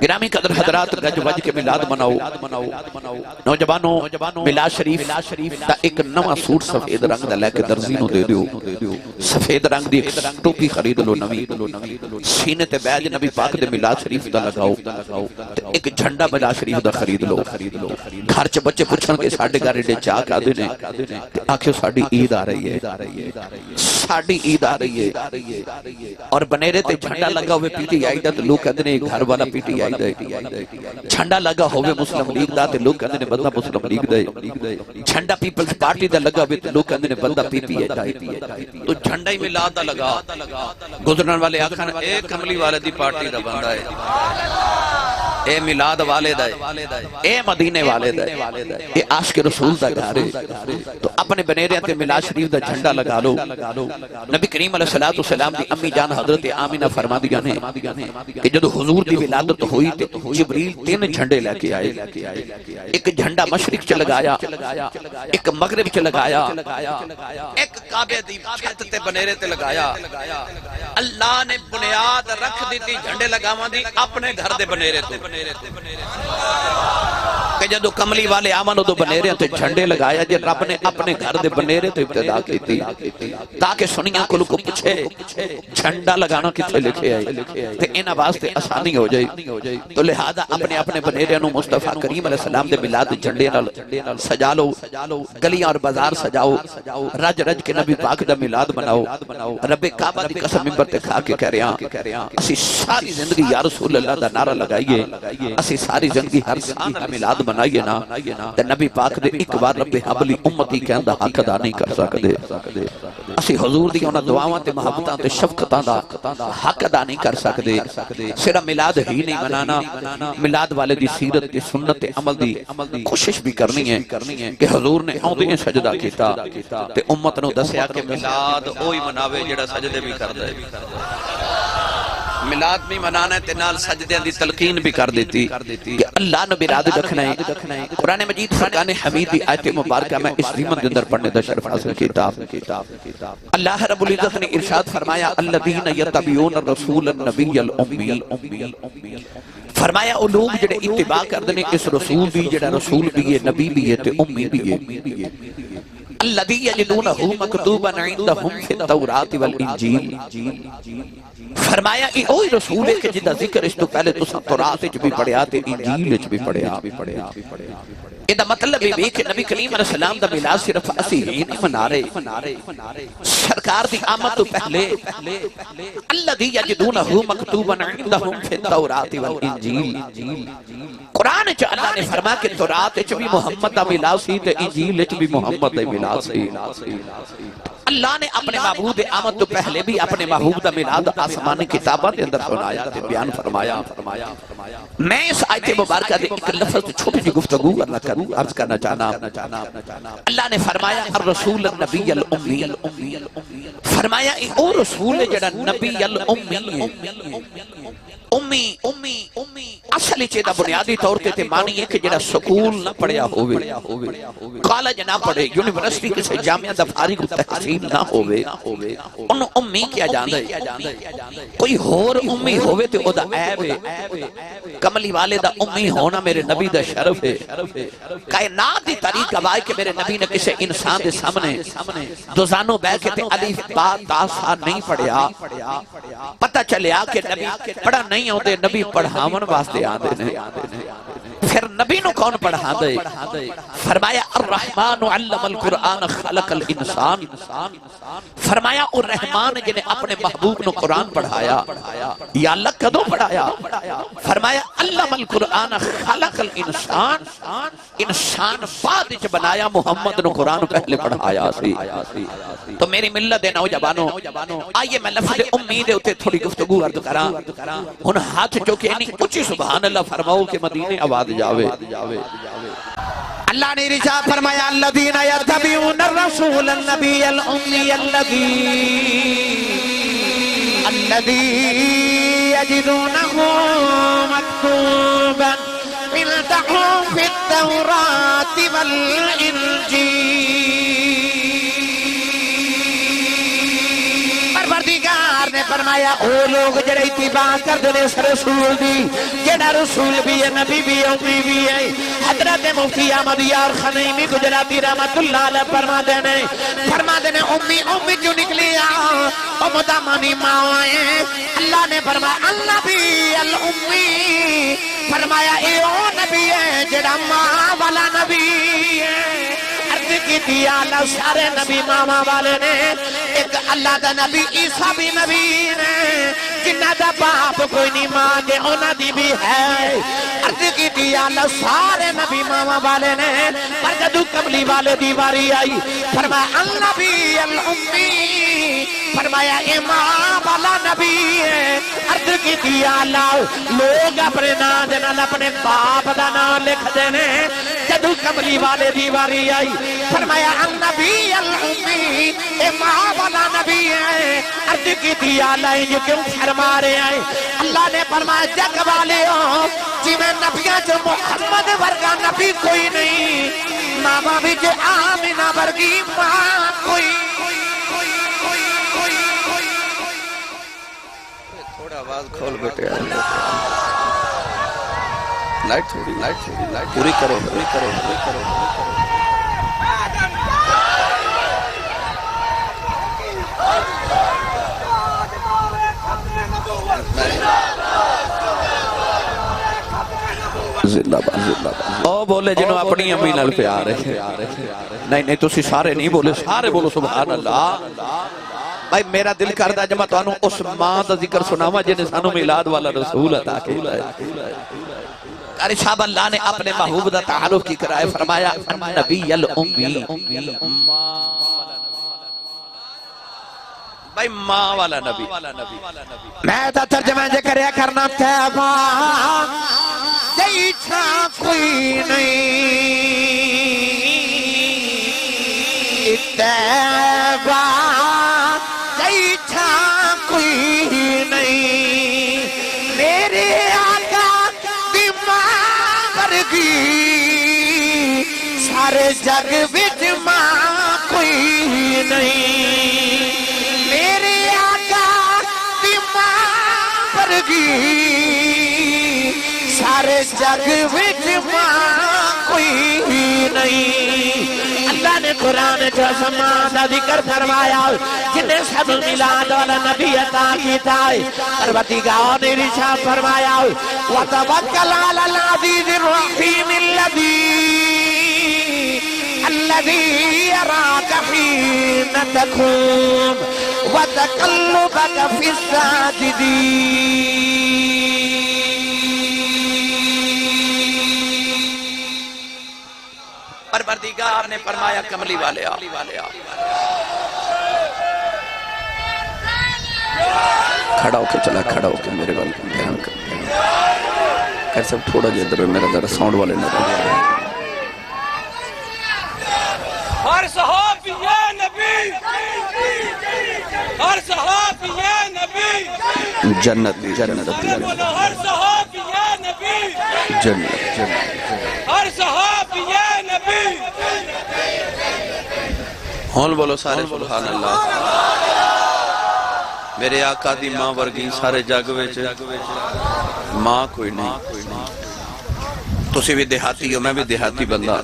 گرامی قدر حضرات گج وج کے میلاد مناؤ نوجوانوں میلاد شریف دا ایک نواں سوٹ سفید رنگ دا لے کے درزی نو دے دیو سفید رنگ دی ایک ٹوپی خرید لو نوی سینے تے بیج نبی پاک دے میلاد شریف دا لگاؤ ایک جھنڈا میلاد شریف دا خرید لو گھر چ بچے پوچھن کے ساڈے گھر ایڈے چاہ کے آدے نے آکھو ساڈی عید آ رہی ہے ساڈی عید آ رہی ہے اور بنیرے تے جھنڈا لگا ہوئے پی ٹی آئی دا تے لوگ کہندے نے گھر والا پی ٹی آئی دا جھنڈا لگا ہوئے مسلم لیگ دا تے لوگ کہندے نے بندہ مسلم لیگ دا جھنڈا پیپلز پارٹی دا لگا ہوئے تے لوگ کہندے نے بندہ پی پی آئی دا تو جھنڈا ہی میلاد دا لگا گزرن والے آکھن اے کملی والے دی پارٹی دا بندہ ہے اے میلاد والے دا اے مدینے والے دا اے عاشق رسول دا گھر ہے تو اپنے بنیرے تے میلاد شریف دا جھنڈا لگا لو نبی کریم علیہ السلام دی امی جان حضرت آمینہ فرما دیا نے کہ جب حضور دی ولادت ہوئی تے جبریل 3 جھنڈے لے کے آئے ایک جھنڈا مشرق چ لگایا ایک مغرب چ لگایا ایک کعبے دی چھت تے بنیرے تے لگایا اللہ نے بنیاد رکھ دیتی جھنڈے لگاواں دی اپنے گھر دے بنیرے تے کہ جدو کملی والے آمن دو بنیرے تے جھنڈے لگایا جے رب نے اپنے گھر دے بنیرے تے ابتدا کی تھی تاکہ سنیاں کو پوچھے جھنڈا لگانا کتنے لکھے آئے تے ان واسطے آسانی ہو جائے تو لہذا اپنے بنیرے نو مصطفیٰ کریم علیہ السلام دے میلاد جھنڈے نال سجا لو گلیاں اور بازار سجاؤ رج رج کے نبی پاک دا میلاد مناؤ رب کعبہ دی قسم منبر تے کھا کے کہہ رہا اسی ساری زندگی یا رسول اللہ دا نعرہ لگائیے اسی ساری زندگی ہر سال میلاد منائیے نا تے نبی پاک دے ایک بار رب حبلی امتی کہندہ حق ادا نہیں کر سکدے اسی حضور دی انہاں دعاواں تے محبتاں تے شفقتاں دا حق ادا نہیں کر سکدے صرف میلاد ہی نہیں منانا میلاد والے دی سیرت دی سنت عمل دی کوشش بھی کرنی ہے کہ حضور نے اوندے سجدہ کیتا تے امت نو دسیا کہ میلاد اوہی مناوے جڑا سجدے بھی کردا ہے میلاد بھی منانا ہے تے نال سجدے دی تلقین بھی کر دیتی کہ اللہ نے براد رکھنا ہے قرآن مجید فرقان حمید دی آیت مبارکہ میں اس ضمن کے اندر پڑھنے دا شرف حاصل کیتا اللہ رب العزت نے ارشاد فرمایا الذین یتبعون الرسول النبی الامی فرمایا او لوگ جڑے اتباع کردے نے اس رسول دی جڑا رسول بھی ہے نبی بھی ہے تے امی بھی ہے الذی یجدونہ مکتوبا عندہم فی التوراۃ والانجیل فرمایا یہ وہی رسول ہے کہ جدا ذکر اس تو پہلے تساں تورات وچ بھی پڑھیا تے انجیل وچ بھی پڑھیا ادا مطلب یہ کہ نبی کریم علیہ السلام دا میلاد صرف اسی ہی نہیں منا رہے سرکار دی آمد تو پہلے الذی یجدونہ مکتوبا عندہم فی التوراۃ والانجیل قرآن چ اللہ نے فرمایا کہ تورات وچ بھی محمد دا میلاد سی تے انجیل وچ بھی محمد دا میلاد سی اللہ نے اپنے محبوب آمد تو پہلے بھی اپنے محبوب دا میلاد آسمانی کتابہ دے اندر سنایا تے بیان فرمایا میں اس آیت مبارکہ دے ایک لفظ چھوٹی جی گفتگو عرض کرنا چاہنا اللہ نے فرمایا الرسول النبی الامی فرمایا او رسول جڑا نبی الامی ہے امی اصل چیدہ بنیادی طور تے مانی ہے کہ جڑا سکول نہ پڑھیا ہوئے کالج نہ پڑھے یونیورسٹی کسی جامعہ دا فارغ تحصیل نہ ہوئے انہوں امی کیا جاندے کوئی ہور امی ہوئے تے او دا عیب ہے کملی والے دا امی ہونا میرے نبی دا شرف ہے کائنات دی تاریخ گواہ کہ میرے نبی نے کسی انسان دے سامنے دوزانوں بے کے تے الف با تا سا نہیں پڑھیا پتہ چلیا کہ نبی پڑھا نہیں ہوتے نبی پڑھاون واسطے آندے نے پھر نبی نو کون پڑھا دے فرمایا الرحمن علم القرآن خلق الانسان فرمایا الرحمن جنہیں اپنے محبوب نو قرآن پڑھایا یا اللہ کدو پڑھایا فرمایا علم القرآن خلق الانسان انسان بعد چ بنایا محمد نو قرآن پہلے پڑھایا سی تو میری ملت دے نوجوانوں آئیے میں لفظ امید ہوتے تھوڑی گفتگو عرض کراں ان ہاتھ جو کہ نہیں اچھی سبحان اللہ فرماؤ کہ مدینے آواز جاوے اللہ نے رشاد فرمایا الذین یتبعون الرسول النبی الامی الذی یجدونہ مکتوبا عندہم فی التوراۃ والانجیل پروردگار نے فرمایا فرمایا او لوگ جڑے اتباع کردے نے اس رسول دی جڑا رسول بھی ہے نبی بھی ہے امی بھی ہے حضرت مفتی احمد یار خنیمی گجراتی رحمت اللہ علیہ فرما دے نے امی جو نکلی او مدامانی ماں اللہ نے فرمایا النبی الامی فرمایا اے او نبی ہے جڑا ماں والا نبی ہے عرض کی دیا اللہ سارے نبی ماما والے نے ایک اللہ دا نبی عیسیٰ بھی نبی نے جنہ دا باپ کوئی نہیں ماں دے اونا دی بھی ہے عرض کی دیا اللہ سارے نبی ماما والے نے پر جدو قبلی والے دیواری آئی فرمایا النبی الامی فرمایا اے ماں والا نبی ہے عرض کی دیا اللہ لوگ اپنے نام دینا اپنے باپ دا نام لکھ دینے جدو قبلی والے دیواری آئی فرمایا النبی الامی اے ماں والا نبی ہے عرض کی دیا اللہ یہ کیوں فرما رہے ہیں اللہ نے فرمایا جگ والے ہوں جی میں نبیاں جو محمد ورگا نبی کوئی نہیں ماما بھی جو آمینہ ورگی ماں کوئی تھوڑا آواز کھول بیٹے لائٹ تھوڑی پوری کرو او بولے جنہوں اپنی امی نال پیار ہے نہیں تسی سارے نہیں بولے سارے بولو سبحان اللہ بھائی میرا دل کردہ جب میں توانوں اس ماں دا ذکر سناوا جنہیں سانو میلاد والا رسول عطا کیلا ہے قاری صاحب اللہ نے اپنے محبوب دا تعارف کی کرائے فرمایا النبی الامی بھائی ماں والا نبی میں تا ترجمہ جے کریا کرنا تیبا جیچا کوئی نہیں تیبا جیچا کوئی نہیں میرے آقا دی ماں ورگی سارے جگ وچ ماں کوئی نہیں میرے آقا دی ماں ورگی سارے جگ وچ ماں کوئی نہیں اللہ نے قرآن جو زمان دا ذکر فرمایا جنہیں سب ملاد والا نبی عطا کیتا ہے پروردگار نے ارشاد فرمایا وَتَوَكَّلْ عَلَى الْعَزِيزِ الرَّحِيمِ الَّذِي يَرَاكَ حِينَ تَقُومُ وَتَقَلُّبَكَ فِي السَّاجِدِينَ پروردگار نے فرمایا کملی والے آ کھڑا ہو کے چلا کھڑا ہو کے میرے والے بیان کر سب تھوڑا جے در میرا در ساؤنڈ والے نہ ہر صحابی یا نبی ہر صحابی یا نبی جنت ہر صحابی یا نبی جنت ہر صحابی یا نبی ہون بولو سارے سبحان اللہ میرے آقا دی ماں ورگی سارے جگ وچ ماں کوئی نہیں تسی بھی دیہاتی ہو میں بھی دیہاتی بندہ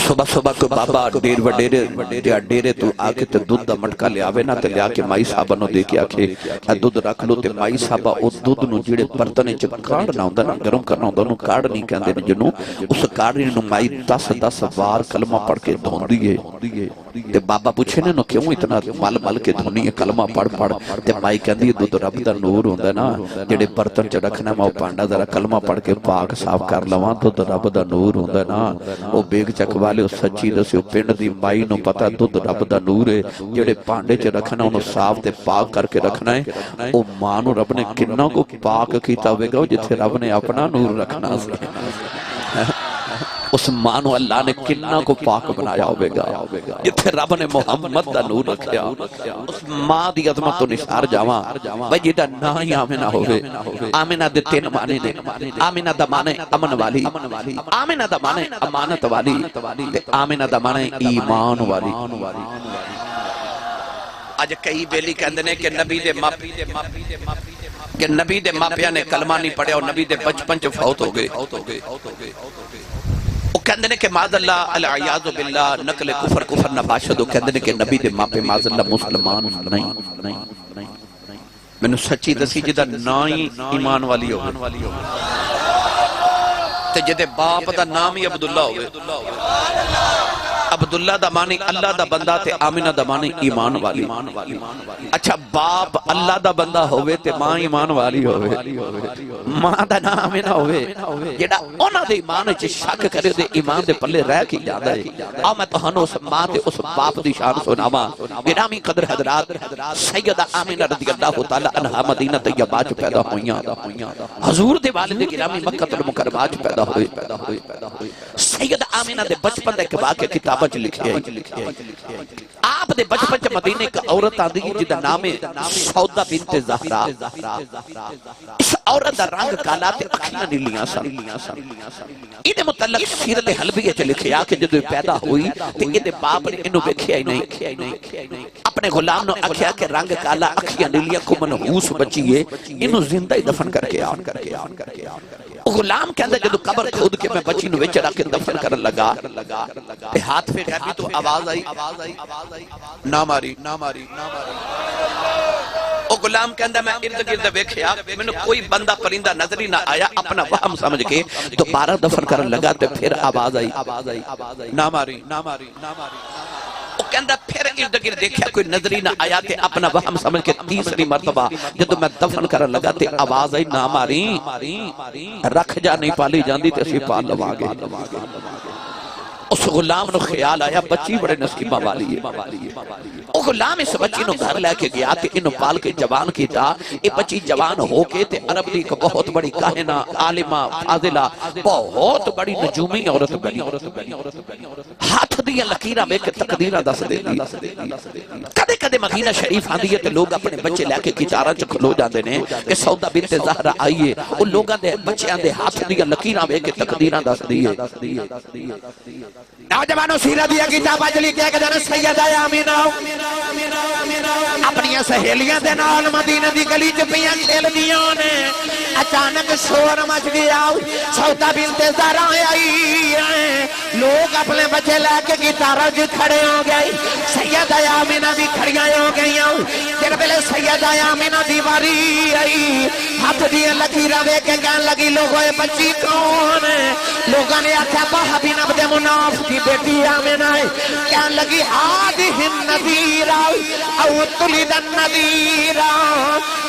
صبح کو بابا ڈیر وڈیرے ڈیرے تو آکے تے دودھ دا مٹکا لے آوے نا تے لے آکے مائی صاحبہ نو دے کے آکے دودھ رکھ لو تے مائی صاحبہ او دودھ نو جیڑے برتنے چ کاڑنا ہوندا نا گرم کرنا ہوندا نو کاڑ نہیں کہندے نے جنوں اس کاڑی نو مائی 10 بار کلمہ پڑھ کے دھوندی ہے تے بابا پوچھے نے نو کیوں اتنا مل کے دھونی ہے کلمہ پڑھ تے مائی کہندی ہے دودھ رب دا نور ہوندا نا جڑے برتن چ رکھنا میں او پانڈا ذرا کلمہ پڑھ کے پاک صاف کر لواں دودھ رب دا نور ہوندا نا او بیگ چک والے سچی دسیو پنڈ دی مائی نو پتا دودھ رب دا نور ہے جڑے پانڈے چ رکھنا انہوں صاف تے پاک کر کے رکھنا ہے او ماں نو رب نے کنہ کو پاک کیتا ہوئے گا جتھے رب نے اپنا نور رکھنا سی اس ماں نو اللہ نے کنہ کو پاک بنایا ہوئے گا جتھے رب نے محمد دا نور رکھیا اس ماں دی عظمت تو نثار جاواں بھئی جیدہ نا ہی آمینہ ہوئے آمینہ دے تین مانے دے آمینہ دا مانے امن والی آمینہ دا مانے امانت والی آمینہ دا مانے ایمان والی اج کئی بیلی کہندے نے کہ نبی دے ماپیاں نے کلمہ نہیں پڑھیا اور نبی دے بچپن چ فوت ہو گئے. وہ کہندے نے کہ معاذ اللہ العیاذ باللہ نقل کفر نباشد. وہ کہندے نے کہ نبی دے ماپے معاذ اللہ مسلمان نہیں. میں نے سچی دسی جدہ نائی ایمان والی ہو تے جدے باپ دا نام ہی عبداللہ ہوئے. عبداللہ دا معنی اللہ دا بندہ تے آمینہ دا معنی ایمان والی. اچھا باپ اللہ دا بندہ ہوئے تے ماں ایمان والی ہوئے. ماں دا نام آمینہ ہوئے جیڑا اونا دے ایمان چے شک کرے دے ایمان دے پلے رہ کی جاندہ ہے. آؤ میں تہانو اس ماں تے اس باپ دی شان سناما. گرامی قدر حضرات سیدہ آمینہ رضی اللہ تعالی عنہ مدینہ طیبہ چ پیدا ہوئیاں. حضور دے والد گرامی مکہ المکرمہ چ پیدا ہوئے. سیدہ آمینہ دے بچپن دے کے واقعے کتاب لکھے ہیں. آپ دے بچپن چ مدینے کا عورت آندی جدا نام سودا بنت زہرا. اس عورت دا رنگ کالا تے اکھیاں نیلیاں سن. ایدے متعلق سیرت حلبیہ چ لکھیا کہ جدو پیدا ہوئی تے ایدے باپ نے انہوں بیکھیا ہی نہیں. اپنے غلام نو آکھیا کہ رنگ کالا اکھیاں نیلیاں کو منحوس بچیے انہوں زندہ ہی دفن کر کے آن. غلام کہندہ جدو قبر کھود کے میں بچی نو وچ رکھ کے دفن کرن لگا تے ہاتھ پہ گھر بھی تو آواز آئی نہ ماری. او غلام کہندہ میں ارد گرد بیکھیا میں نے کوئی بندہ پرندہ نظری نہ آیا. اپنا وہم سمجھ کے دوبارہ دفن کرن لگا تے پھر آواز آئی نہ ماری. وہ کہندہ پھر ارد گرد دیکھیا کوئی نظری نہ آیا تے اپنا وہم سمجھ کے تیسری مرتبہ جدو میں دفن کرن لگا تے آواز آئی نہ ماری. رکھ جا نہیں پالی جاندی تے اسی پال لوا گے. اس غلام نو خیال آیا بچی بڑے نصیبہ والی ہے. وہ غلام اس بچی نو گھر لے کے گیا تے انہوں پال کے جوان کی تھا. یہ بچی جوان ہو کے تے عرب دی کو بہت بڑی کاہنہ عالمہ فاضلہ بہت بڑی نجومی عورت بنی. ہاتھ دیا لکیرہ میں کہ تقدیرہ دس دے دی. کدے کدے مدینہ شریف آندی ہے تے لوگ اپنے بچے لے کے کچارہ چ کھلو جاندے نے کہ سودا بنت زہرا آئیے. ان لوگاں دے بچے آندے ہاتھ دیا لکیرہ میں کہ تقدیرہ دس دیئے. نوجوانوں سیرت دیا کتاب اجلی کیا کہ جنہ سیدہ آمینہ اپنی سہیلیاں دے نال مدینہ دی گلی چپیاں کھیل دیوں نے. اچانک شور مچ گیا سودا بنت زہرا آئی. لوگ اپنے بچے لے کے گٹارہ جو کھڑے ہو گئے. سیدہ آمینہ بھی کھڑیاں ہو گئی. جن پہلے سیدہ آمینہ دیواری آئی ہاتھ دیا لکیرہ وے کے کہن لگی لوگوں یہ بچی کون ہے. لوگوں نے آکھا بہا بن عبد مناف کی بیٹی آمینہ ہے. کہن لگی ہادہ النذیرہ او تلد النذیرہ.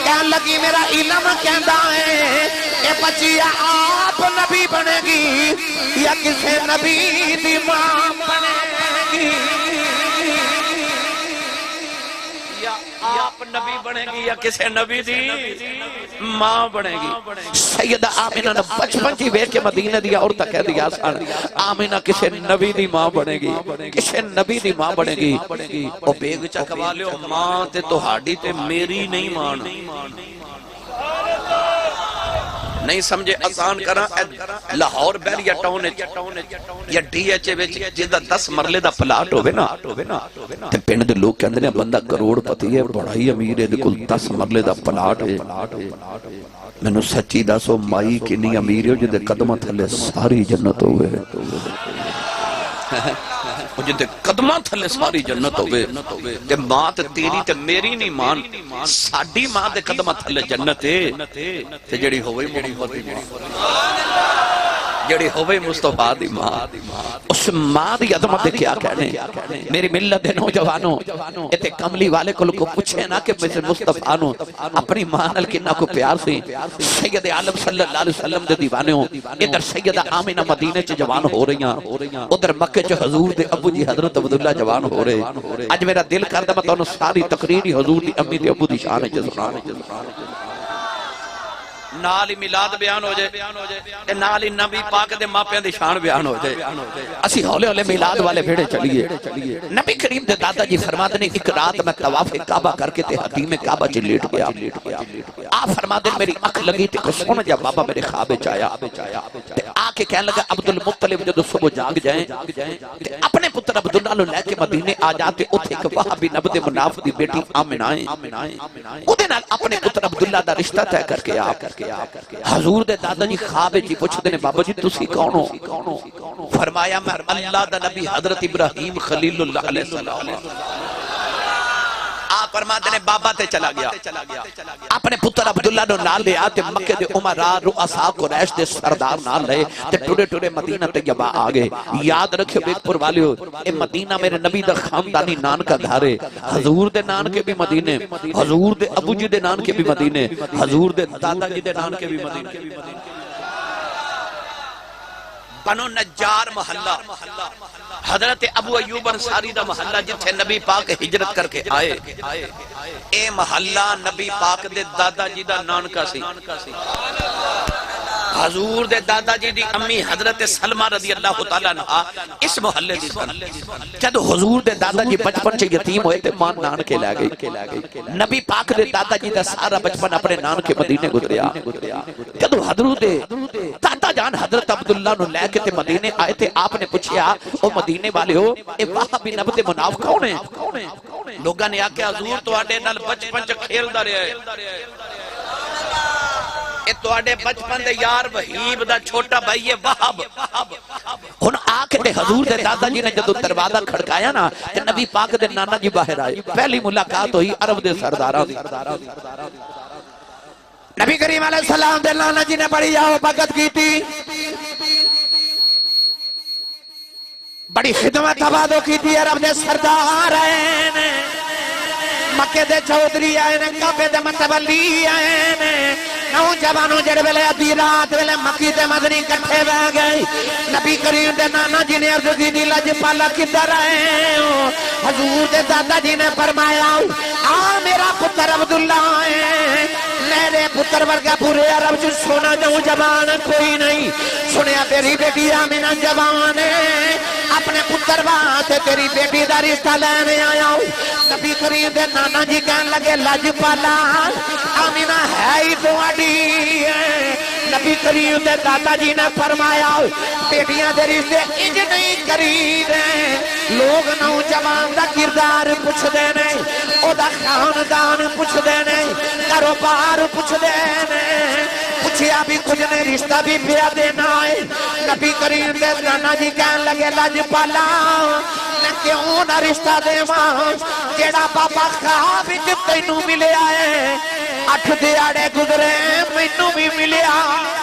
کہن لگی میرا علم کہندہ ہے اے بچی آپ نبی بنے گی یا کسے نبی دی ماں بنے گی. یا آپ نبی بنے گی یا کسے نبی دی ماں بنے گی. سیدہ آمینہ نے بچپن جی وے کے مدینہ دیا اور تک کہہ دیا سان آمینہ کسے نبی دی ماں بنے گی. کسے نبی دی ماں بنے گی. او بیگ چکوا لیو ماں تے تو ہاڑی تے میری نہیں مان. نہیں سمجھے آسان کرا لاہور بیریا ٹاؤن یا ڈی ایچ اے وچ جدا 10 مرلے دا پلاٹ ہوئے نا تے پنڈ دے لوگ کہندے نے بندہ کروڑ پتی ہے بڑا ہی امیر ہے کل 10 مرلے دا پلاٹ ہے. مینوں سچی دسو مائی کنی امیر ہے جدے قدمہ تھلے ساری جنت ہوئے. جدے قدمہ تھلے ساری جنت ہوئے تے ماں تے تیری تے میری نہیں مان. ساڑی ماں دے قدمہ تھلے جنت ہے تے جڑی ہوئی محمد دی ماں جڑی ہوئے مصطفیٰ دی ماں. اس ماں دی عظمت دے کیا کہنے. میری ملت دے نوجوانوں اتے کملی والے کو پوچھے نا کہ مثل مصطفیٰ نو اپنی ماں نال کنا کو پیار سی. سید عالم صلی اللہ علیہ وسلم دے دیوانے ہوں. ادھر سیدہ آمینہ مدینے چ جوان ہو رہی ہیں. ادھر مکہ چ حضور دے ابو جی حضرت عبداللہ جوان ہو رہے. اج میرا دل کردہ میں تو ساری تقریری حضور دی امی دے ابو دی شان ہے. نال ہی میلاد بیان ہو جائے تے نال ہی نبی پاک دے ماپیاں دی شان بیان ہو جائے اسی ہولے ہولے میلاد والے بھیڑے چلیے نبی کریم دے دادا جی فرماتے نے ایک رات میں طواف کعبہ کر کے تے حتیم کعبہ چ لیٹ گیا آپ فرماتے میری اکھ لگی تے کہ سن جا بابا میرے خواب وچ آیا تے آ کے کہنے لگا عبدالمطلب جدو صبح جاگ جائیں تے اپنے پتر عبداللہ نو لے کے مدینے آ جاتے اوتھے ایک وہابی نبد مناف دی بیٹی آمنہ آئیں اودے نال اپنے پتر عبداللہ دا رشتہ طے کر کے آپ حضور دے دادا جی خواب جی پوچھتے نے بابا جی تسی کون ہو فرمایا میں اللہ دا نبی حضرت ابراہیم خلیل اللہ علیہ السلام آپ فرماتے نے بابا تے چلا گیا اپنے پتر عبداللہ نو نال لے آتے مکہ دے عمرہ رؤساء قریش دے سردار نال لے تے ٹوڑے ٹوڑے مدینہ طیبہ آگے یاد رکھو بیک پر والیو اے مدینہ میرے نبی دا خاندانی نان کا گھارے حضور دے نان کے بھی مدینے حضور دے ابو جی دے نان کے بھی مدینے حضور دے دادا جی دے نان کے بھی مدینے بنو نجار محلہ حضرت ابو ایوب انصاری دا محلہ جتھے نبی پاک ہجرت کر کے آئے اے محلہ نبی پاک دے دادا جی دا نانکا سی حضور دے دادا جی دی امی حضرت سلمہ رضی اللہ تعالیٰ عنہ اس محلے دی سن جب حضور دے دادا جی بچپن سے یتیم ہوئے تے مان نان کے لے گئی نبی پاک دے دادا جی دا سارا بچپن اپنے نان کے مدینے گزریا جب حضور دے دادا جان حضرت عبداللہ نو لے کے تے مدینے آئے تے آپ نے پوچھیا او مدینے والے ہو اے وہابی نبد مناف کون ہے لوگاں نے آکے حضور تو آڈے نال بچپن سے کھیل دا رہے اے تو آڈے بچپن دے یار وحیب دا چھوٹا بھائی وہاب ہن آکے تے حضور دے دادا جی نے جدو دروازہ کھڑکایا نا تے نبی پاک دے نانا جی باہر آئے پہلی ملاقات ہوئی عرب دے سرداراں دی نبی کریم علیہ السلام دے نانا جی نے بڑی آؤ بھگت کی تھی بڑی خدمت آبادوں کی تھی عرب دے سردار آئے نے مکہ دے چودری آئے نے کعبے دے متولی آئے نے نوجوانوں جڑے ویلے ادھی رات ویلے مکی تے مدنی کٹھے بہ گئے نبی کریم دے نانا جی نے عرض کی دی لجپالا کدھر آئے ہو حضور دے دادا جی نے فرمایا آ میرا پتر عبداللہ آئے میرے پتر ورگا پورے عرب جو سونا جاؤں جوان کوئی نہیں سنیا تیری بیٹی آمینہ جوان ہے اپنے پتر بات تیری بیٹی دا رشتہ لینے آیا ہوں نبی کریم دے نانا جی کہنے لگے لجپالا آمینہ ہے ہی تو اڈی ہے نبی کریم دے دادا جی نے فرمایا بیٹیاں دے رشتے انج نہیں کری دے لوگ نوجوان دا کردار پوچھ دینے او دا خاندان پوچھ دینے کاروبار پوچھ دینے پوچھیا بھی کچھ نے رشتہ بھی پیا دینا ہے نبی کریم دے نانا جی کہنے لگے لجپالا میں کیوں نہ رشتہ دے ماں جیڑا بابا خواب جب تینوں ملے آئے 8 دیاڑے گزرے مینوں بھی ملے آئے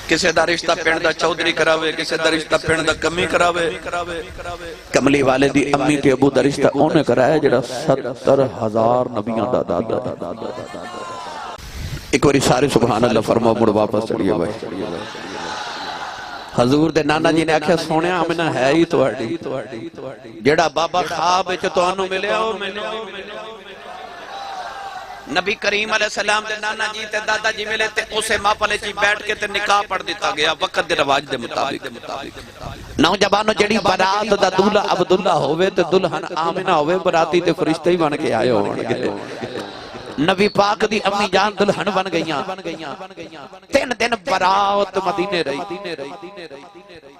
کسے دا رشتہ پینڈ دا چودری کراوے کسے دا رشتہ پینڈ دا کمی کراوے کملی والے دی امی تے ابو دا رشتہ اونے کرایا جڑا 70,000 نبیاں دا دادا ایک واری سارے سبحان اللہ فرما مڑ واپس چڑھئے بھائی حضور دے نانا جی نے آکھیا سونے آمنہ ہے ہی تو اڈی جڑا بابا خواب ہے تو انہوں ملے آؤ نبی کریم علیہ السلام دے نانا جی تے دادا جی ملے تے اسے ماں پلے چی بیٹھ کے تے نکاح پڑھ دیتا گیا وقت دے رواج دے مطابق نوجوانوں جڑی برات دا دولہ عبداللہ ہوئے تے دلہن آمنہ ہوئے براتی تے فرشتے ہی بن کے آئے ہوئے نبی پاک دی امی جان دلہن بن گئیاں 3 دن برات مدینے رہی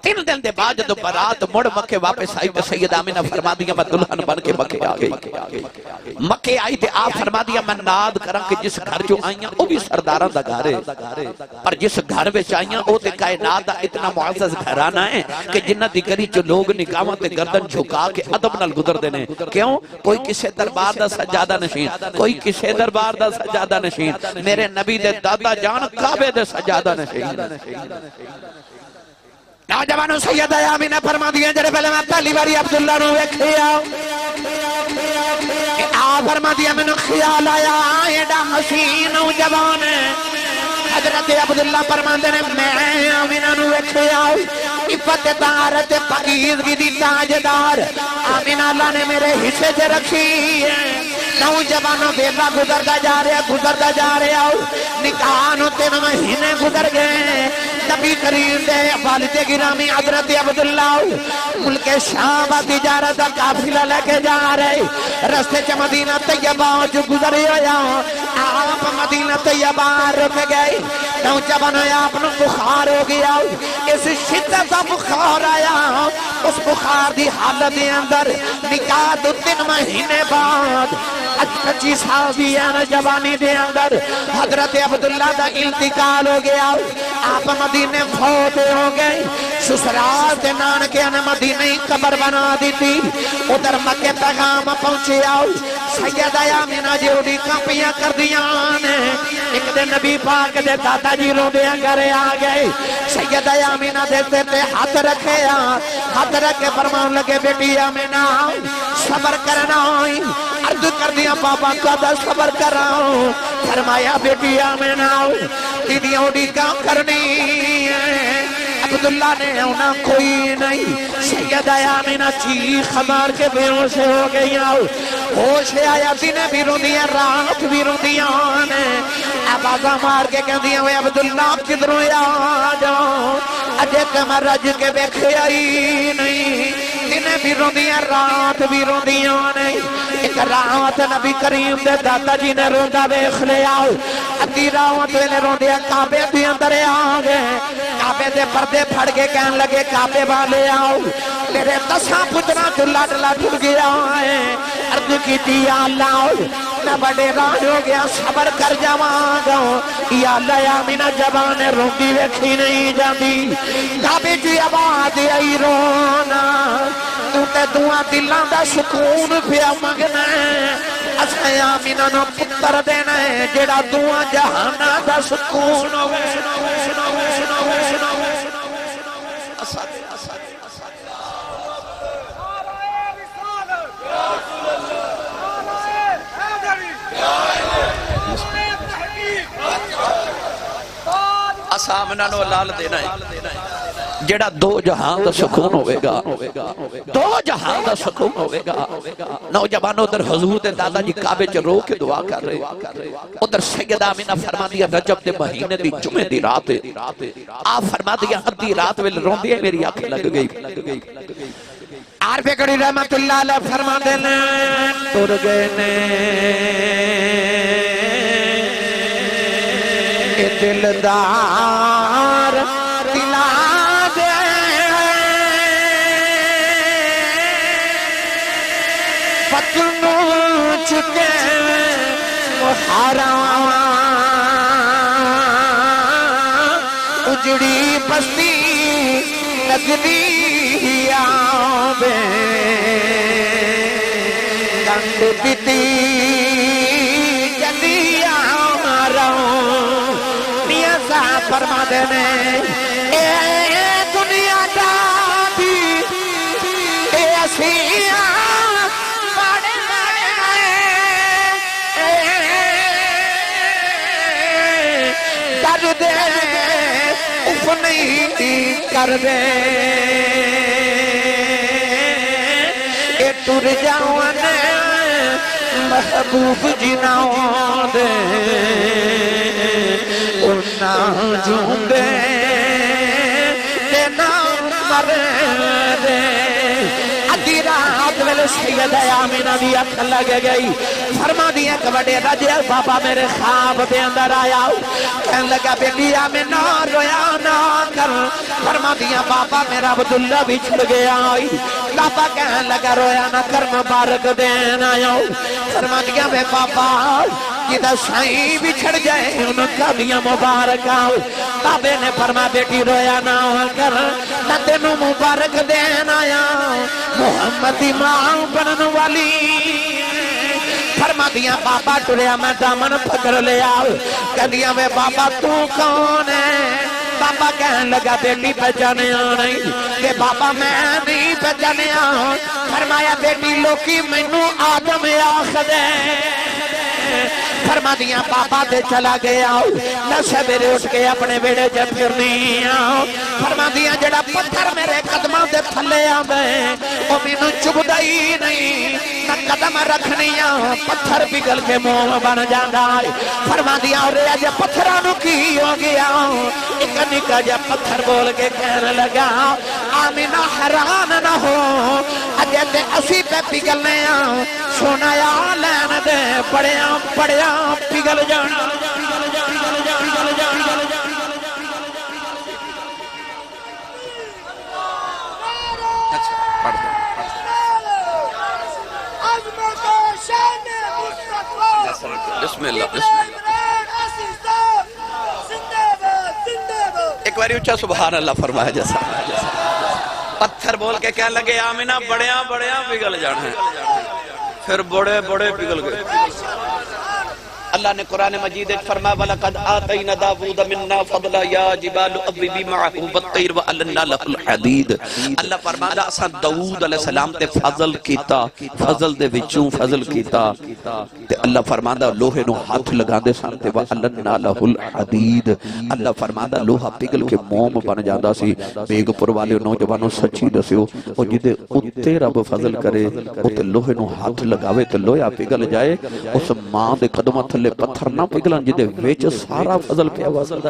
3 دن دے بعد جدو برات مڑ مکے واپس آئی تے سید آمنہ فرما دیا میں دلہن بن کے مکے آ گئی مکے آئی تے آپ فرما دیا میں ناد کرم کہ جس گھر جو آئیاں وہ بھی سرداراں دا گھارے پر جس گھر بچ آئیاں وہ تے کائنات دا اتنا معزز گھرانا ہے کہ جنہ دی گری جو لوگ نکاواں تے گردن جھکا کے ادب نال گزر دینے کیوں کوئی کسے دربار دا سجادہ نشین کوئی کسے دربار دا سجادہ نشین میرے نبی دے دادا جان کعبے دے سجادہ نشین نوجوانوں سیدہ آمینہ فرما دیا جڑے پہلے میں پہلی باری عبداللہ نو ویکھیا فرما دیا میں نے خیال آیا ایڈا حسین نوجوان حضرت عبداللہ فرماندے نے میں آمینہ نو ویکھیا عفت طہارت پاکیزگی دی تاجدار آمینہ اللہ نے میرے حصے سے رکھی ہے نوجوانوں بیٹا گزرتا جا رہا نکاح نو 3 مہینے گزر گئے نبی کریم دے والد گرامی حضرت عبداللہ ملک شام تجارت کا قافلہ لے کے جا رہے رستے چ مدینہ طیبہ جو گزرے ہویا آپ مدینہ طیبہ رک گئے نوجوان آپ نو بخار ہو گیا اس شدت کا بخار آیا اس بخار دی حالت دے اندر نکاح 3 مہینے بعد 25 سال دی جوانی دے اندر حضرت عبداللہ دا انتقال ہو گیا آپ مدینے فوت ہو گئے سسرال تے نانکے نے مدینے قبر بنا دی تھی ادھر مکہ پیغام پہنچے آؤ سیدہ آمینہ جی اڑی کاپیاں کر دیاں ایک دن نبی پاک دے دادا جی رو دیا کرے آگئے سیدہ آمینہ دیتے تے ہاتھ رکھے ہاتھ رکھے فرمان لگے بیٹی آمینہ صبر کرنا ہوئی عرض کر دیا بابا قدہ صبر کر رہا ہوں فرمایا بیٹی آمینہ دیدی اوڑی کام کرنی ہے عبداللہ نے ہونا کوئی نہیں سیدہ آمینہ چیخ مار کے بے ہوش ہو گئی ہوش آیا دن بھی رو دیا رات بھی رو دیا آبازہ مار کے کہہ دیا ہوئے عبداللہ کدھروں آ جاؤ اجے کہ میں رج کے بیکھے آئی نہیں دن بھی رو دیا رات بھی رو دیا نہیں ایک رات نبی کریم دے دادا جی نے روندہ بیخ لے آؤ ادھی راوت نے روندیا کعبے بھی اندر آگئے کعبے دے پردے پھڑ کے کہن لگے کعبے والے آؤ میرے 10 پترہ چلا ڈلا ٹھڑ گیا ہے عرض کی دیا اللہ میں بڑے راہ ہو گیا صبر کر جاواں گا یا اللہ آمینہ جبان روندی ویکھی نہیں جاندی کعبے جی آواز آئی رونا تو تے دعا دلان دا سکون پیا مگنا ہے اسے آمینہ نو پتر دینا ہے جڑا دعا جہانا دا سکون ہوئے آمینہ نو لال دینا ہے جڑا 2 جہان دا سکون ہوئے گا 2 جہان دا سکون ہوئے گا نوجوانوں در حضور دے دادا جی کعبے چ رو کے دعا کر رہے ادھر سیدہ آمینہ فرما دیا رجب دے مہینے دی جمعے دی رات آپ فرما دیا ادھی رات ویل روندی ہے میری آنکھ لگ گئی عارف کڑی رحمت اللہ علیہ فرما دینے ٹر گئے نے دلدار دلا دے پتنو چکے محرام اجڑی بستی نگری آبے گنڈ بیتی جدی آماروں فرما دینے اے دنیا دا بھی اے اسیاں پڑے در دے اف نہیں کر دے اے ٹر جاؤں محبوب جناؤں دے نہ جھوندے تے نہ مر دے ادھی رات ویلے سیدہ آمینہ دی اکھ لگ گئی فرما دیا کہ بڑے رجے بابا میرے خواب دے اندر آیا کہنے لگا بیٹی آمینہ رویا نہ کر فرما دیا بابا میرا عبداللہ بھی چھڑ گیا بابا کہنے لگا رویا نہ کر مبارک دین آیا فرما دیا میں بابا جدہ سائیں بچھڑ جائے ان کا دیا مبارک آؤ بابے نے فرما بیٹی رویا نہ کر نہ تینوں مبارک دین آیا محمد امام بنن والی فرما دیا بابا ٹریا میں دامن پکڑ لے آؤ کہہ دیا میں بابا تو کون ہے بابا کہنے لگا بیٹی پہچانیا نہیں کہ بابا میں نہیں پہچانیا فرمایا بیٹی لوکی مینوں آدم آکھدے فرما دیا بابا دے چلا گیا نہ سویرے اٹھ کے اپنے بیڑے جے پھرنی فرما دیا جڑا پتھر میرے قدماں دے تھلے آوے او مینوں چبھدا ہی نہیں نہ قدم رکھنی پتھر پگھل کے منہ بن جاندا ہے فرما دیا اور اج پتھراں نوں کی ہو گیا ایک نکا جا پتھر بول کے کہنے لگا آمینہ حیران نہ ہو اج تے اسی پہ پگھلنے سونا یا لین دے پڑیا پگھل جانا بسم اللہ ایک باری اچھا سبحان اللہ فرمایا جیسا پتھر بول کے کہنے لگے آمینہ بڑیاں پگھل جانا ہے پھر بڑے پگھل گئے اللہ نے قرآن مجید فرمایا وَلَقَدْ آتَيْنَا دَاوُودَ مِنَّا فَضْلًا يَا جِبَالُ أَوِّبِي مَعَهُ وَالطَّيْرَ وَأَلَنَّا لَهُ الْحَدِيدَ اللہ فرمایا اساں داؤد علیہ السلام تے فضل کیتا فضل دے وچوں فضل کیتا تے اللہ فرمایا لوہے نو ہاتھ لگاندے سن تے وَأَلَنَّا لَهُ الْحَدِيدَ اللہ فرمایا لوہا پگھل کے موم بن جاندا سی بیگ پور والے نوجوانوں سچی دسیو او جدے اوتے رب فضل کرے او تے لوہے نو ہاتھ لگاوے تے لوہا پگھل جائے اس ماں دے قدماں تھلے پتھر نہ پگھلن جدے وچ سارا فضل پیا واسطہ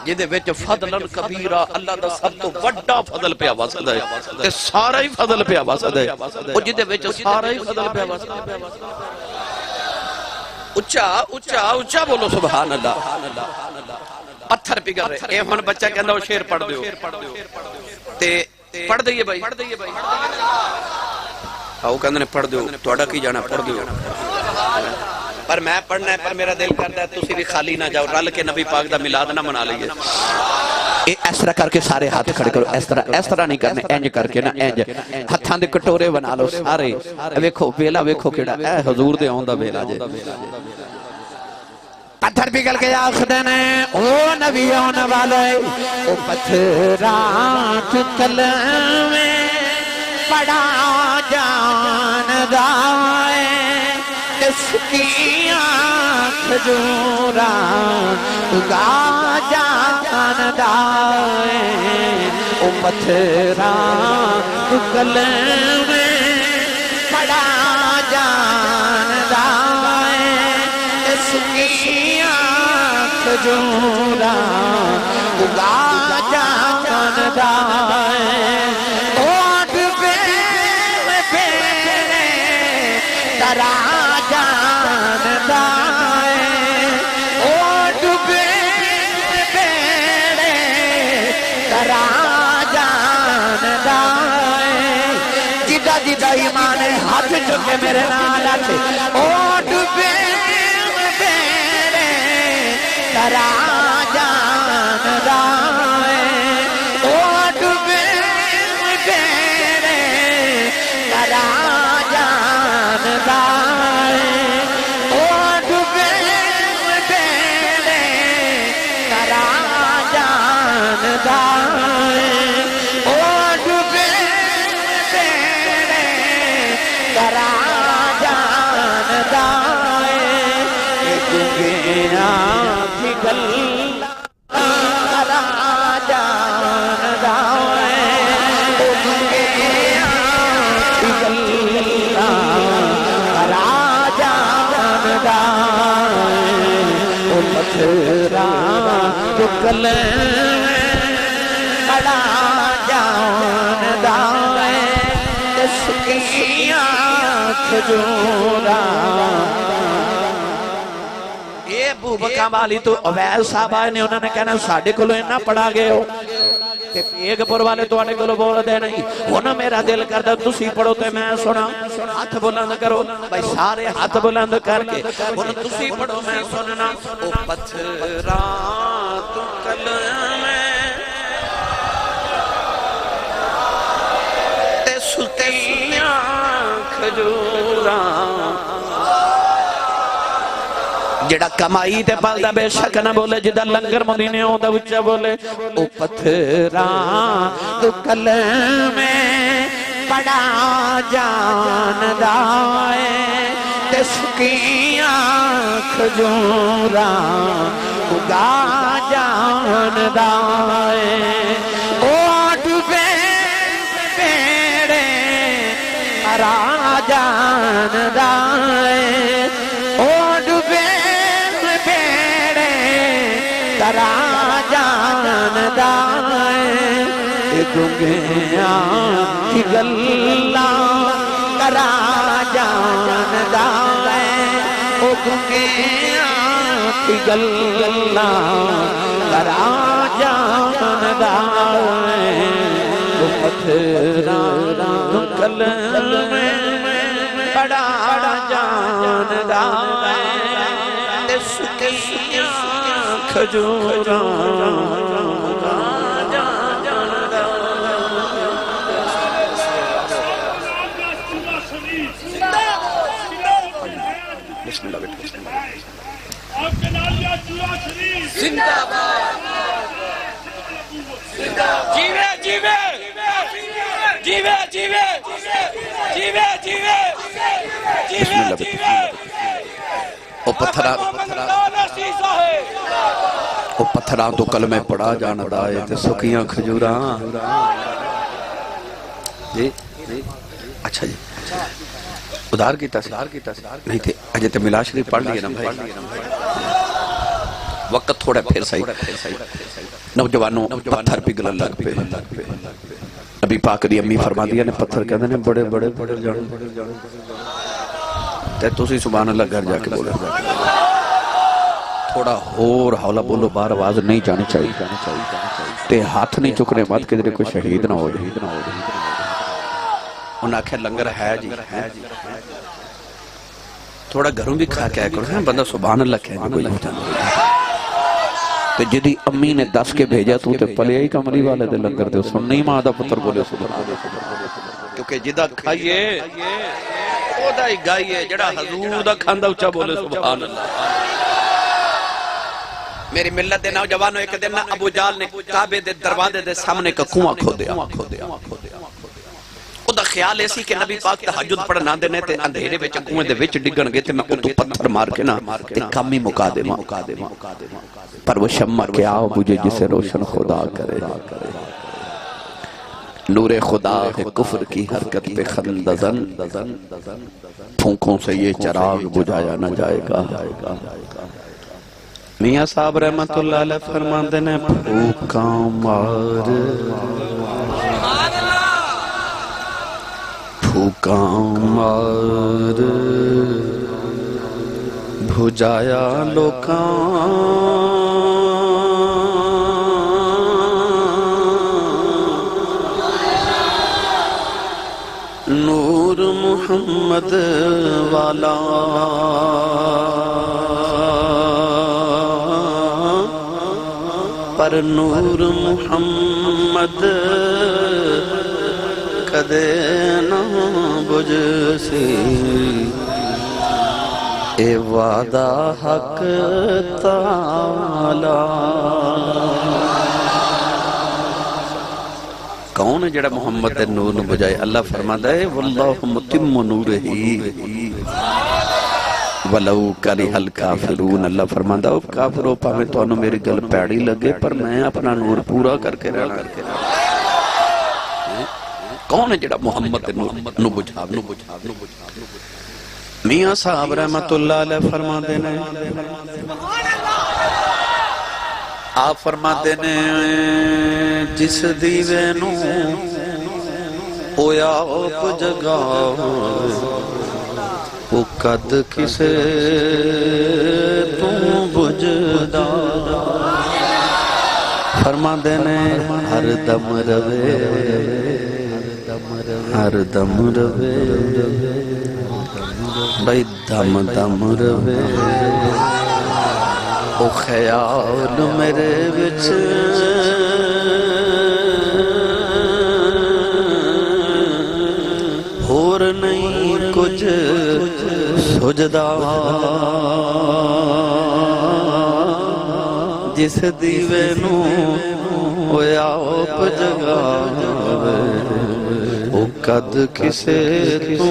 جدے وچ فضلن کبیرہ اللہ دا سب تو وڈا فضل پیا واسطہ ہے تے سارا ہی فضل پیا واسطہ ہے او جدے وچ سارا ہی فضل پیا واسطہ ہے اچھا بولو سبحان اللہ پتھر پگھل رہے اے ہن بچہ کہندا او شعر پڑھ دیو تے پڑھ دئیے بھائی آؤ کہندے نے پڑھ دیو تہاڈا کی جانا پڑھ دیو پر میں پڑھنا ہے پر میرا دل کرتا ہے تسی بھی خالی نہ جاؤ رل کے نبی پاک دا میلاد نہ منا لئیے اس طرح کر کے سارے ہاتھ کھڑے کرو اس طرح نہیں کرنے اینج کر کے نا اینج ہتھاں دے کٹورے بنا لو سارے ویکھو ویلا ویکھو کیڑا اے حضور دے آوندا ویلا جے پتھر پگھل کے آخدے نے او نبی آن والے او پتھرات کلمے بڑا جان دائے اس کی آنکھ جوران گا جان دائے او پتھران کلمے بڑا جان دائے اس کی آنکھ جوران گا جان دائے ترا جان دائے او ڈبے بیڑے ترا جان دائے جدہ ایمان ہاتھ چکے میرے نال آتے او ڈبے بیڑے ترا جان دائے او ڈبے بیڑے ترا جان دائے او ڈبے بیڑے ترا جان دائے او ڈبے بیڑے ترا جان دائے ڈبیاں پگھل ترا جان دائے او ڈبیاں پگھل پتھران کلمے بڑا جان دائے اس کی آنکھ جوران یہ ابو بکر والی تو عویس صاحب آئے نے انہوں نے کہنا ساڑھے کلو انہا پڑھا گئے ہو کہ ایک پور والے تو آنے کلو بول دے نہیں انہوں میرا دل کردہ تسی پڑھو تے میں سنا ہاتھ بلند کرو بھائی سارے ہاتھ بلند کر کے انہوں تسی پڑھو میں سننا او پتھران تو کلمے تے سکیاں کھجوراں جڑا کمائی تے پالدا بے شک نہ بولے جدا لنگر مدینے ہوندا اچا بولے او پتھراں تو کلمے پڑا جاندا اے تے سکیاں کھجوراں اگا جاندا اے او ڈوبے بیڑے مرا جاندا اے او ڈوبے بیڑے ترا جاندا اے گنگیاں کی گلاں کرا جاندا اے او گنگیاں کی گلاں کرا جاندا اے او پتھراں کلمے پڑا جاندا اے تے سکیاں کھجوراں بسم اللہ بیٹھو آپ کے نالیہ چورا شریف زندہ باد جیوے جیوے جیوے جیوے جیوے جیوے بسم اللہ بیٹھو او پتھراں تو کلمے پڑا جاندا اے تے سکیاں کھجوراں جی اچھا جی ادھار کی تاثیر نہیں تھے اجے تے ملا شریف پڑھ لیے نا بھائی وقت تھوڑا پھر صحیح نوجوانوں پتھر پگھلن لگ پہ نبی پاک دی امی فرما دیا نے پتھر کہتے ہیں بڑے بڑے بڑے جان تے تسی سبحان اللہ گھر جا کے بولے تھوڑا اور حولا بولو بار آواز نہیں جانی چاہیے تے ہاتھ نہیں چکنے مت کہ کوئی شہید نہ ہو جائے انہاں آکھے لنگر ہے جی تھوڑا گھروں بھی کھا کے آئے کرو بندہ سبحان اللہ کہنے کوئی ہوتا نہیں تو جدی امی نے دس کے بھیجا تو تے پلے ہی کمری والے دے لنگر دے سن نہیں ماں دا پتر بولے سبحان اللہ کیونکہ جدہ کھائیے او دا ہی گائیے جڑا حضور دا کھاندہ اچھا بولے سبحان اللہ میری ملت دے نوجوانوں ایک دن ابو جال نے کعبے دے دروازے دے سامنے کا کنواں کھو دیا او دا خیال ایسی کہ نبی پاک تہجد پڑھنا دینے تے اندھیرے وچ کنویں دے وچ ڈگن گئے تے میں اتو پتھر مار کے نا تے کامی مکا دے پر وہ شمع کیا مجھے جسے روشن خدا کرے نور خدا ہے کفر کی حرکت پہ خندزن پھونکوں سے یہ چراغ بجھایا نہ جائے گا میاں صاحب رحمت اللہ علیہ فرمان دینے پھوکاں مار پھوکاں مار بھجایا لوکاں نور محمد والا پر نور محمد کدے نہ بجھ سی اے وعدہ حق تعالی کون ہے جڑا محمد دے نور نو بجائے اللہ فرماتا ہے واللہ متم نورہی وَلَوْ كَرِهَ الْكَافِرُونَ اللہ فرماتا ہے کافرو پاہمیں تو انہوں میری گل پیڑی لگے پر میں اپنا نور پورا کر کے رہنا کون ہے جڑا محمد دے نو بجھا میاں صاحب رحمت اللہ علیہ فرما دینے آپ فرما دینے جس دیوے نو ہویا آپ جگہ وہ قد کسے تم بجدا فرما دینے ہر دم روے ہر دم روے بھائی دم دم روے او خیال میرے وچ اور نہیں کچھ سجدہ جس دیوے نو ہوئے آپ جگاوے او کد کسے تو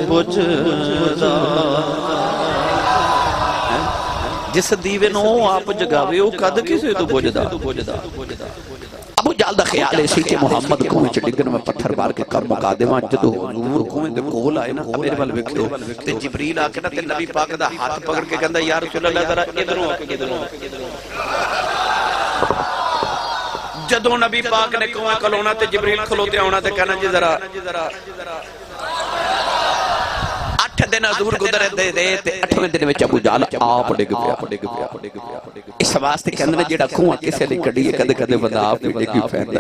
بجھدا جس دیوے نو آپ جگاوے او کد کسے تو بجھدا ابو جال دا خیال ہے سی کہ محمد کوئیں چھ ڈگن میں پتھر بار کے کر مکا دے وہاں جدو حضور کوئیں دے کول آئے نا میرے بل وکھو تے جبریل آ کے نا تے نبی پاک دا ہاتھ پکڑ کے کہندا یا رسول اللہ ذرا ادھروں آ کے ادھروں جدو نبی پاک نے کوئیں کھلونا تے جبریل کھلوتے آنا تے کہنا جی ذرا 8 دن حضور گزرے دے دے تے 8ویں دن وچ ابو جہل آپ ڈگ پیا اس واسطے کہندے نے جیڑا کھوہ کسے لئی کڈی کدے کدے بندہ آپ بھی ڈگی پیندا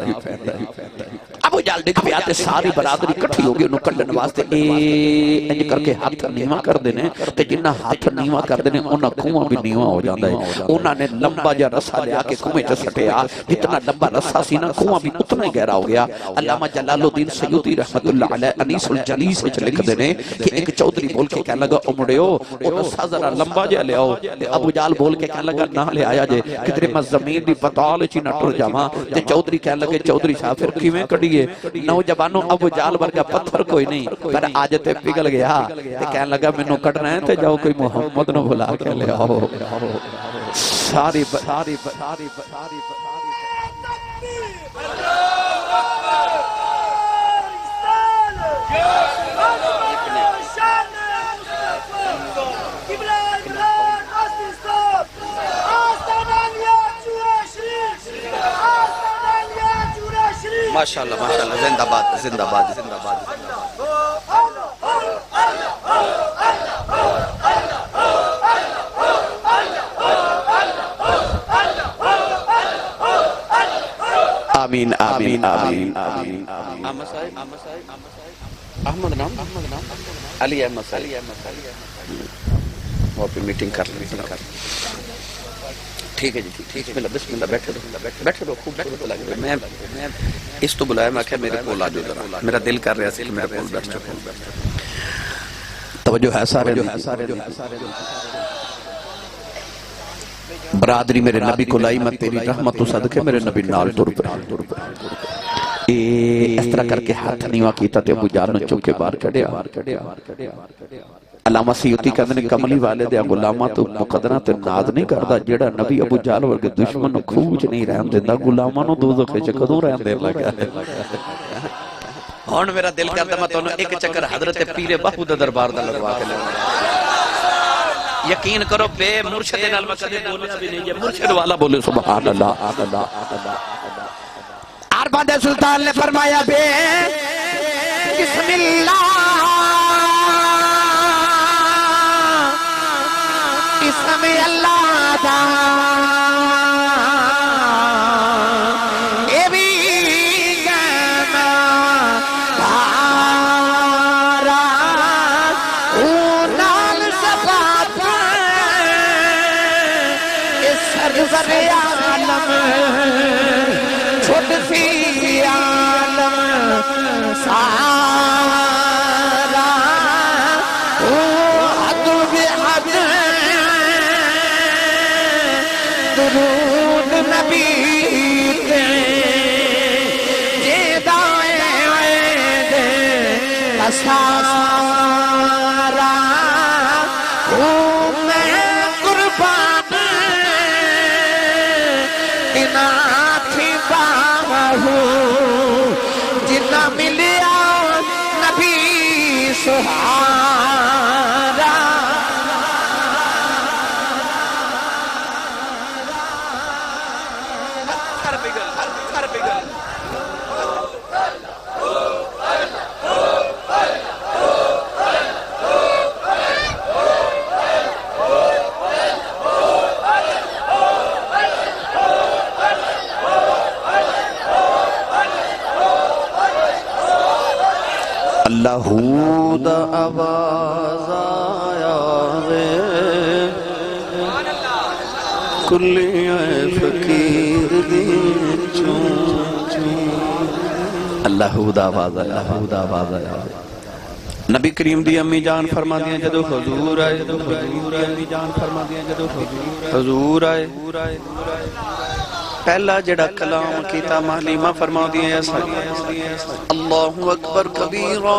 ابو جہل ڈگ پیا تے ساری برادری اکٹھی ہو گئی انہوں کڈن واسطے انج کر کے ہاتھ نیواں کر دینے تے جنہ ہاتھ نیواں کر دینے انہاں کھوہ بھی نیواں ہو جاندا ہے انہاں نے لمبا جا رسا لیا کے کھوے چ سٹیا جتنا لمبا رسا سی نا کھوہ بھی اتنا ہی گہرا ہو گیا علامہ جلال الدین سیوطی رحمت اللہ علیہ انیس الجلیس وچ لکھ دینے کہ ایک چودھری بول کے کہنے لگا امڑیو اور رسا ذرا لمبا جا لے آؤ ابو جہل بول کے کہنے لگا نہ لے آیا جے کدھر میں زمین دی پتال چی نہ ٹر جاواں تے چودھری کہنے لگے چودھری صاحب پھر کیویں کڈیے نوجوانوں ابو جہل ورگا پتھر کوئی نہیں پر آج تے پگھل گیا تے کہنے لگا مینوں کڈنا ہے تے جاؤ کوئی محمد نو بلا کے لے آؤ ساری ماشاءاللہ ماشاءاللہ زندہ باد زندہ باد زندہ باد آمین آمین آمین احمد نام علی احمد وہاں پہ میٹنگ کر لیں ٹھیک ہے جی بسم اللہ بیٹھے دو خوب بیٹھے لگے میں اس تو بلایا میں کہا میرے کول آ جو ذرا میرا دل کر رہا سی میرے کول بیٹھے توجہ ہے سارے برادری میرے نبی کو لائی میں تیری رحمت و صدقے میرے نبی نال تر پر اس طرح کر کے ہاتھ نیواں کیتا تے ابو جہل نے چوکے بار کڈیا علامہ سیوطی کہندے نے کملی والے دے غلاماں تو مقدراں تے ناز نہیں کردا جیڑا نبی ابو جہل ورگے دشمن نو کھوج نہیں رہن دیندا غلاماں نو دوزخ وچ کدوں رہن دین لگا ہن میرا دل کردا میں تانوں ایک چکر حضرت پیر باہو دے دربار دا لگوا کے لے یقین کرو بے مرشد نال میں کدے بولیا بھی نہیں ہے مرشد والا بولے سبحان اللہ ارباد سلطان نے فرمایا بے بسم اللہ اسم اللہ دا اے بھی گانا بارا اونال سبات اس سرزر عالم چھوٹ سی عالم سارا حد بحد درود نبی تے جیدائے عید اسارا میں قربان اناتھی باہو جنہ ملیا نبی سہارا اللہ دا آواز آیا وے کلی فقیر دی چون اللہ دا آواز آیا نبی کریم دی امی جان فرما دیاں جدو حضور آئے امی جان فرما دیاں جدو حضور آئے پہلا جڑا کلام کیتا معلیمہ فرما دیاں اللہ اکبر کبیرا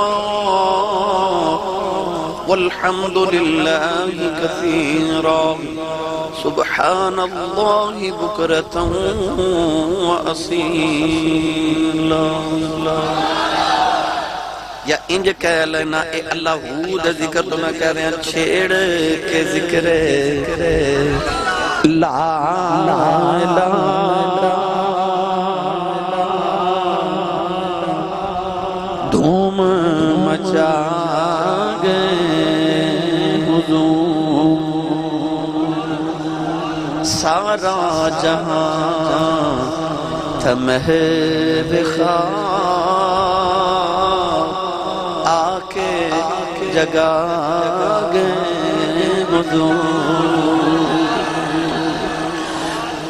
والحمد للہ کثیرا سبحان اللہ بکرتا واسیلا یا انج کہہ لینا اے اللہ ہود ذکر تو میں کہہ رہے ہیں چھیڑ کے ذکر لا الہ دھوم مچا گئے حضور سارا جہاں تھا محب خواہ آکے جگا گئے حضور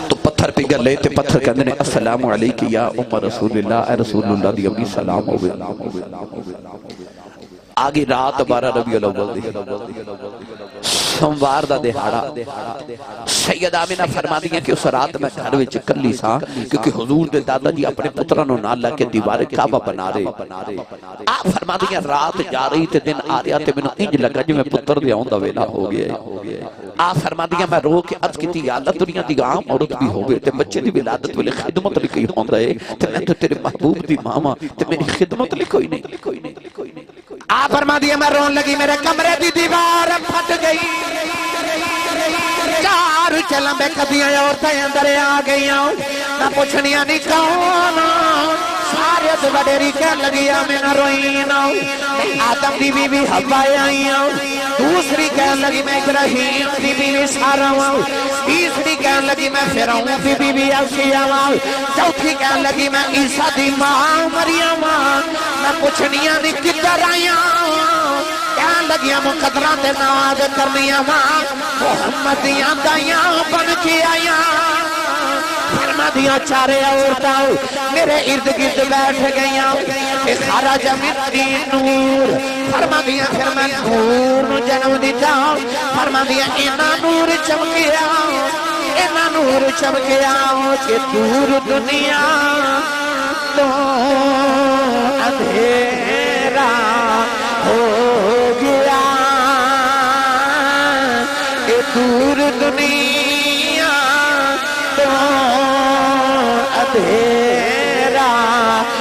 تو پتھر پہ گلے تے پتھر کہندے نے السلام علیکم یا ام رسول اللہ اے رسول اللہ دی امی سلام ہوئے آگے رات 12 ربیع الاول دی سوموار دا دہاڑا سید آمینہ فرما دیا کہ اس رات میں گھر وچ کلی سا کیونکہ حضور دے دادا جی اپنے پترانوں نال لے کے دیوار کعبہ بنا رہے آپ فرما دیا رات جا رہی تے دن آ رہا تے مینوں انج لگا جو میں پتر دے آؤں دا ویلا ہو گیا آپ فرما دیا میں رو کے عرض کی تھی یا اللہ دنیا دی عام عورت بھی ہو گئے تے بچے دی ولادت والے خدمت لکھی ہوں رہے تے میں تو تیرے محبوب دی ماما تے میری خدمت لکھوئی نہیں آپ فرما دیا میں رون لگی میرے کمرے دی دیوار پھٹ گئی چار چلن بے کدیاں عورتیں اندر آ گئیاں نہ پوچھنیاں نہیں کون سارے تو بڑیری کہن لگیا میں نہ روئینا آدم دی بی بی حوا آئیاں دوسری کہن لگی میں ابراہیم دی بی بی سارا ہوں تیسری کہن لگی میں فرعون دی بی بی عیسیٰ ہوں چوتھی کہن لگی میں عیسیٰ دی ماں مریم نہ پوچھنیاں نہیں کدھر آئیاں کہن لگیاں مقدرات نواز کرنیاں ماں محمدیاں دائیاں بن کے آئیاں فرما دیا چارے عورتاں میرے ارد گرد بیٹھ گئیاں کہ خرج من نور فرما دیا پھر میں نور نو جنم دیتا فرما دیا اینا نور چمکیا اینا نور چمکیا کہ دور دنیا تو اندھیرا ہو گیا کہ دور دنیا تو اندھیرا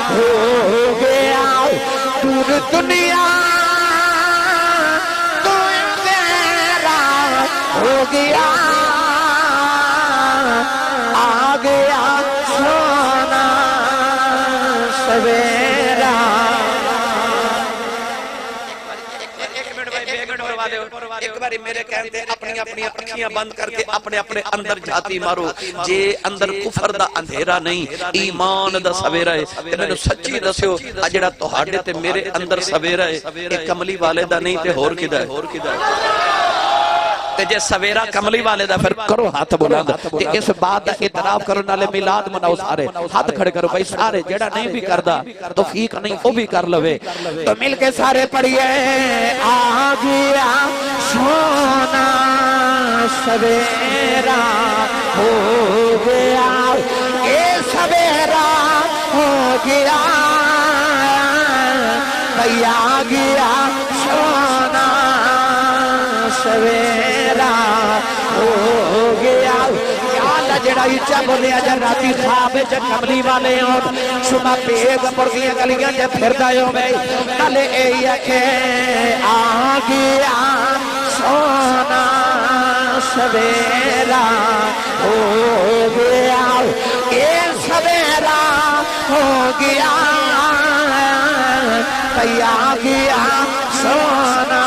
ہو گیا دور دنیا تو اندھیرا ہو گیا آ گیا سونا سویرا ایک باری میرے کہتے اپنی اپنی اکھیاں بند کر کے اپنے اپنے اندر جاتی مارو جے اندر کفر دا اندھیرا نہیں ایمان دا سویرا ہے تے میں نے سچی دسیو اجڑا تہاڈے تے میرے اندر سویرا ہے ایک کملی والے دا نہیں تے ہور کدا ہے تے جے سویرا کملی والے دا پھر کرو ہاتھ بلند تے اس بات دا اعتراف کرو نالے میلاد مناؤ سارے ہاتھ کھڑے کرو بھائی سارے جیڑا نہیں بھی کردا توفیق نہیں او بھی کر لوے تو مل کے سارے پڑھیے آ گیا سونا سویرا ہو گیا اے سویرا ہو گیا بھئی آ گیا سونا سویرا ہو گیا کیا لجڑائی چا بولے اجر راتی خواب جا کملی والے اور شما پیگ پڑھیاں گلیاں جا پھر دائیوں میں نلے اے یکے آ گیا سونا سویرا ہو گیا اے سویرا ہو گیا بھئی آ گیا سونا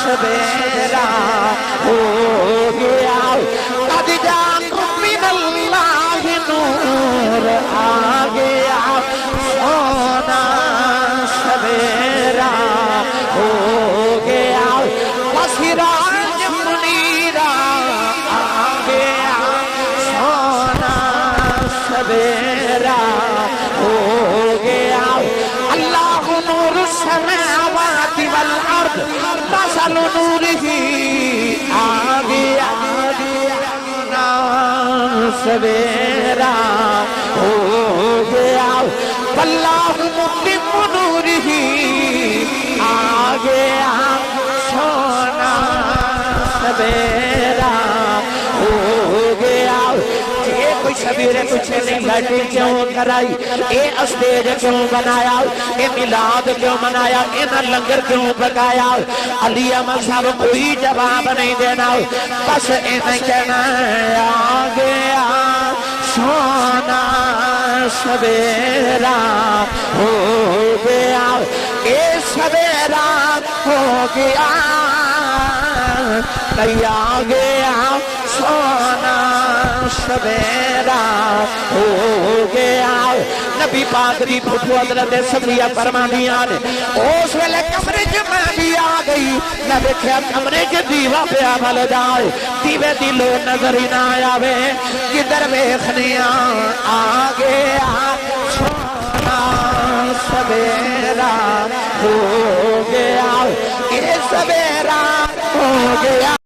سویرا ہو گیا قد جاکم من اللہ نور آ گیا سونا سویرا ہو گیا وسراج منیرا آ گیا سونا سویرا ہو گیا اللہ نور السماوات مسل نور ہی آگیا سویرا ہو گیا واللہ متم نور ہی آگیا سونا سویرا ہو گیا یہ کوئی شبیر پوچھے نہیں لائٹیں کیوں کرائی اے اسٹیج کیوں بنایا اے میلاد کیوں منایا اے نہ لنگر کیوں پکایا علی احمد صاحب کوئی جواب نہیں دینا بس اے نہیں کہنا آگیا سونا سویرا ہو گیا اے سویرا ہو گیا آ گیا سونا سویرا ہو گیا نبی پاک دی پھپھو حضرت صفیہ فرمانیاں نے اس ویلے کمرے چ میں بھی آ گئی نہ دیکھیا کمرے چ دیوا پیا بل جائے دیوے دی لو نظر ہی نہ آوے کدھر ویکھنیاں آ گیا سونا سویرا ہو گیا اے سویرا ہو گیا